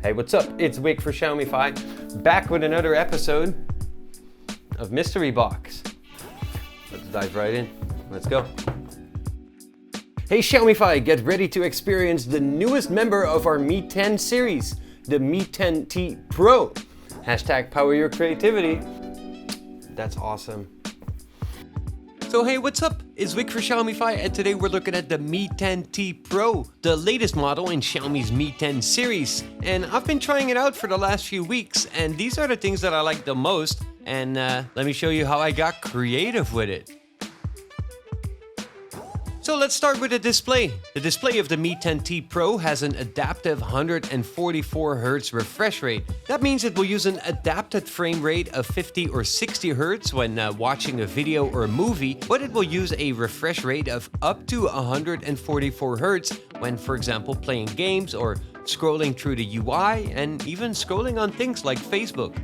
Hey, what's up? It's Wick for Xiaomi, back with another episode of Mi-Stery BOX. Let's dive right in. Let's go. Hey Xiaomi, get ready to experience the newest member of our Mi 10 series, the Mi 10T Pro. Hashtag power your creativity. That's awesome. So hey, what's up? It's Wick for Xiaomi, and today we're looking at the Mi 10T Pro, the latest model in Xiaomi's Mi 10 series. And I've been trying it out for the last few weeks, and these are the things that I like the most. And let me show you how I got creative with it. So let's start with the display. The display of the Mi 10T Pro has an adaptive 144Hz refresh rate. That means it will use an adapted frame rate of 50 or 60 Hz when watching a video or a movie, but it will use a refresh rate of up to 144 Hz when, for example, playing games or scrolling through the UI and even scrolling on things like Facebook.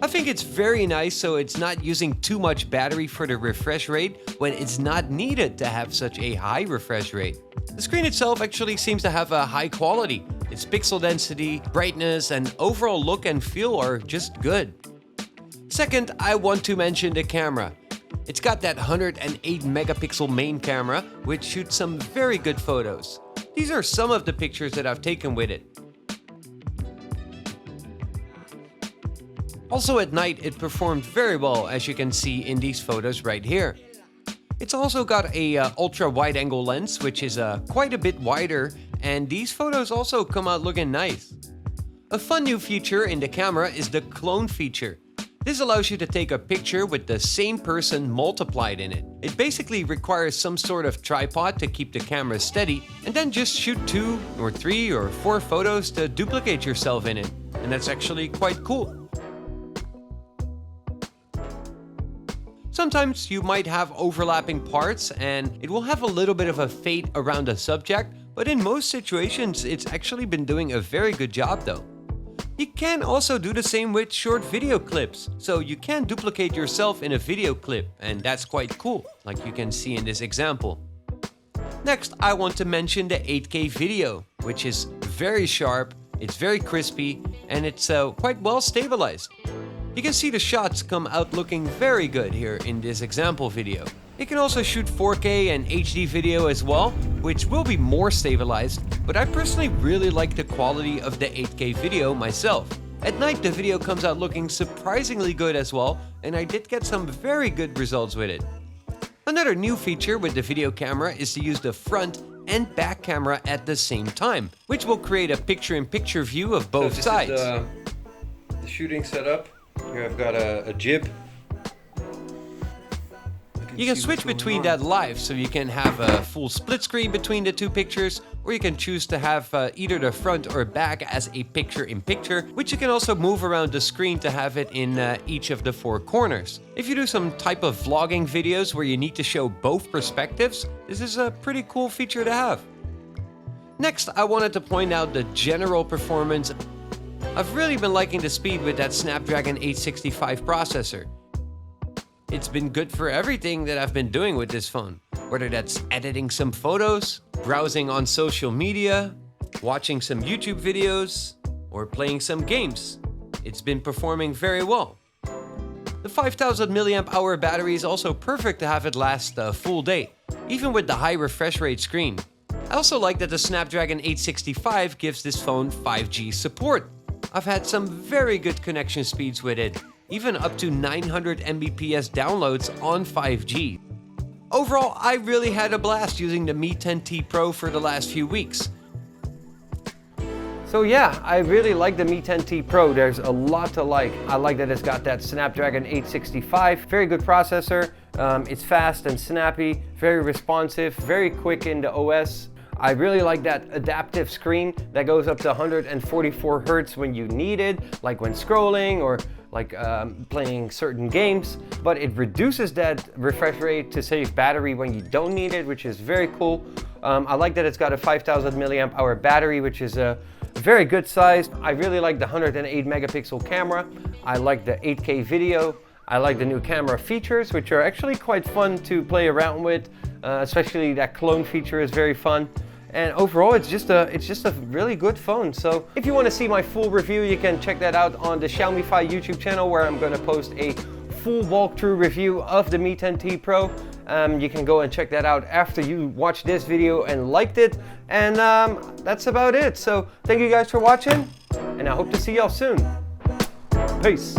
I think it's very nice, so it's not using too much battery for the refresh rate when it's not needed to have such a high refresh rate. The screen itself actually seems to have a high quality. Its pixel density, brightness, and overall look and feel are just good. Second, I want to mention the camera. It's got that 108 megapixel main camera, which shoots some very good photos. These are some of the pictures that I've taken with it. Also at night, it performed very well, as you can see in these photos right here. It's also got a ultra wide angle lens, which is quite a bit wider, and these photos also come out looking nice. A fun new feature in the camera is the clone feature. This allows you to take a picture with the same person multiplied in it. It basically requires some sort of tripod to keep the camera steady, and then just shoot 2 or 3 or 4 photos to duplicate yourself in it. And that's actually quite cool. Sometimes you might have overlapping parts and it will have a little bit of a fade around the subject, but in most situations it's actually been doing a very good job though. You can also do the same with short video clips, so you can duplicate yourself in a video clip, and that's quite cool, like you can see in this example. Next, I want to mention the 8K video, which is very sharp, it's very crispy, and it's quite well stabilized. You can see the shots come out looking very good here in this example video. It can also shoot 4K and HD video as well, which will be more stabilized, but I personally really like the quality of the 8K video myself. At night the video comes out looking surprisingly good as well, and I did get some very good results with it. Another new feature with the video camera is to use the front and back camera at the same time, which will create a picture-in-picture view of both sides. Is the shooting setup. Here I've got a jib. You can switch between that live, so you can have a full split screen between the two pictures, or you can choose to have either the front or back as a picture-in-picture, which you can also move around the screen to have it in each of the 4 corners. If you do some type of vlogging videos where you need to show both perspectives, this is a pretty cool feature to have. Next, I wanted to point out the general performance. I've really been liking the speed with that Snapdragon 865 processor. It's been good for everything that I've been doing with this phone, whether that's editing some photos, browsing on social media, watching some YouTube videos, or playing some games. It's been performing very well. The 5000 mAh battery is also perfect to have it last a full day, even with the high refresh rate screen. I also like that the Snapdragon 865 gives this phone 5G support. I've had some very good connection speeds with it, even up to 900 Mbps downloads on 5G. Overall, I really had a blast using the Mi 10T Pro for the last few weeks. So yeah, I really like the Mi 10T Pro. There's a lot to like. I like that it's got that Snapdragon 865, very good processor. It's fast and snappy, very responsive, very quick in the OS. I really like that adaptive screen that goes up to 144 Hz when you need it, like when scrolling or like playing certain games, but it reduces that refresh rate to save battery when you don't need it, which is very cool. I like that it's got a 5000 mAh battery, which is a very good size. I really like the 108 megapixel camera. I like the 8K video. I like the new camera features, which are actually quite fun to play around with, especially that clone feature is very fun. And overall, it's just a really good phone. So if you want to see my full review, you can check that out on the Xiaomi Fi YouTube channel, where I'm going to post a full walkthrough review of the Mi 10T Pro. You can go and check that out after you watch this video and liked it. And that's about it. So thank you guys for watching, and I hope to see y'all soon. Peace.